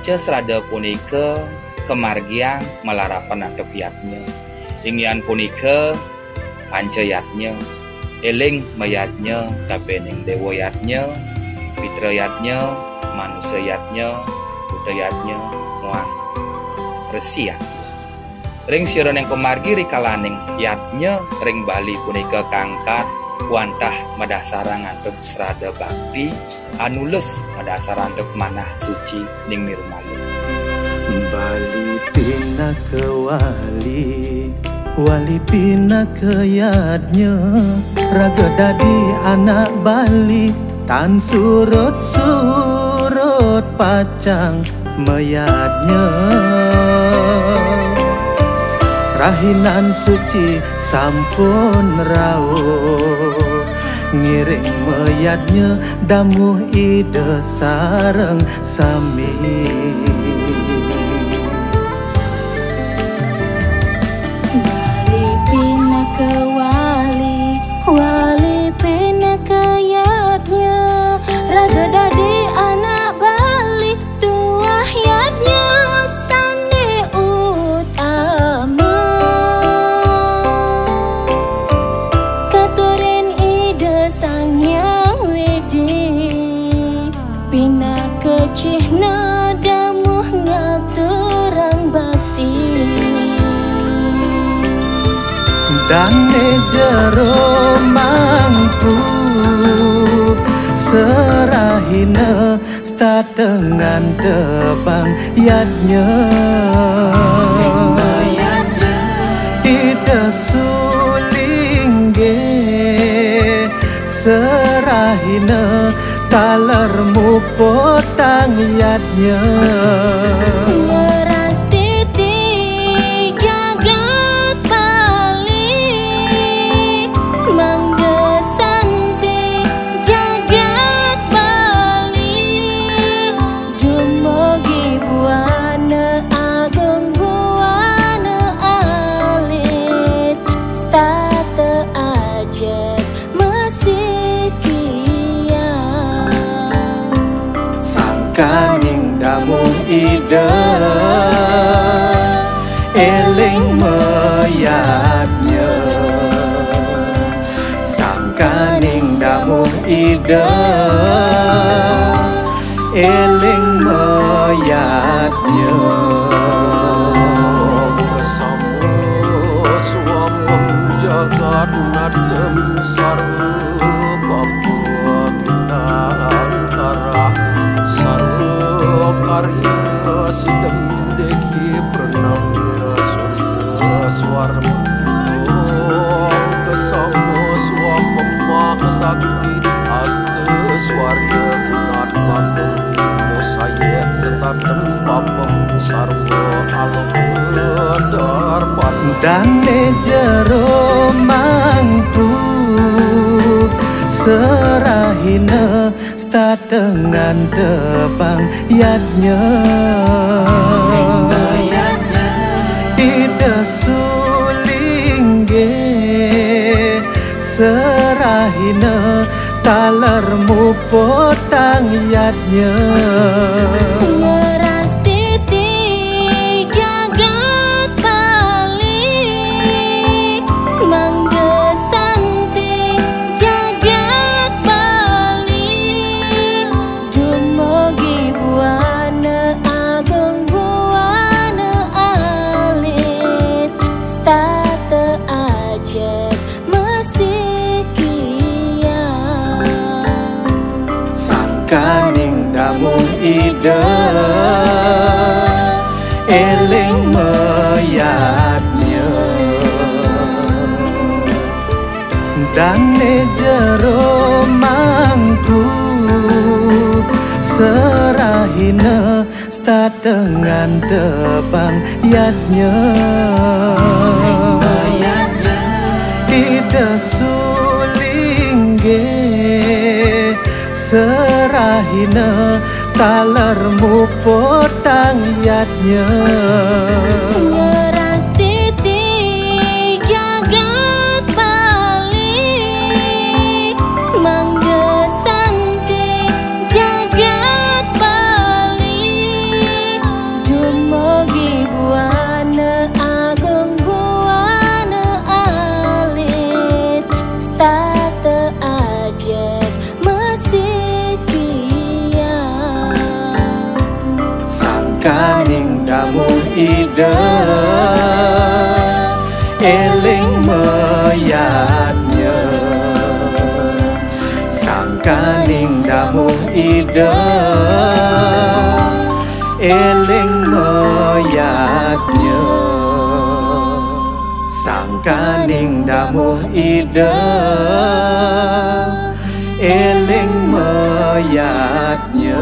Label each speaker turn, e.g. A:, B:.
A: panca serada punika kemargian melarapan atep yatnya. Ingyan punika panca yatnya, eling mayatnya kabening dewa yatnya, pitra yatnya, manusia yatnya, buddha yatnya, muang resi yatnya. Ring siron yang kemargi rikalaning yatnya ring bali punika kangkat wantah madasarang antep serada bakti anules madasarang antep manah suci ning mirumalu.
B: Bali pina ke wali, wali pina ke yatnya, raga dadi anak Bali tan surut pacang mayatnya. Rahinan suci sampun rawuh, ngiring mayatnya damuh ide sareng sami.
C: Wali pina ke wali, wali pina ke yatnya, raga dadi anak Bali tuah yatnya sandi utama. Katurin ide sang yang wedi, pina ke cihna damuh ngaturang bakti.
B: Dane jero mangku serahina statengan tebang yatnya. Ida sulingge serahina talermu potang yatnya.
C: Ngeras titi jagat Bali, manggesanti jagat Bali, dumugi buana agung buana alit, state ajet masih kian.
B: Sangkaning damuh ide eling mayatnya, sangkaning damuh ide eling mayatnya.
D: Bersama suamem jagat nadem sarwa Papua kita antara sarwa karya sidem deki pranamya surya swarma kesama suamem mahasakti aste swarya gunat mandung musayet setatem papem sarwa alam darpan.
B: Dane jero mangku serahina statengan tebang yatnya. Ida sulingge serahina talermu potang yatnya.
C: Ngeras titi jagat Bali, manggesanti jagat Bali, dumugi buana agung buana alit, state ajet masih kian.
B: Sangkaning damuh ide eling mayatnya, dane jero mangku serahina statengan tebang yatnya. Ida sulingge serahina talermu potang yatnya.
C: Ngeras titi jagat Bali, manggesanti jagat Bali,
B: sangkaning damu ide eling meyatnya sangkaning damu ide eling meyatnya sangkaning damu ide eling meyatnya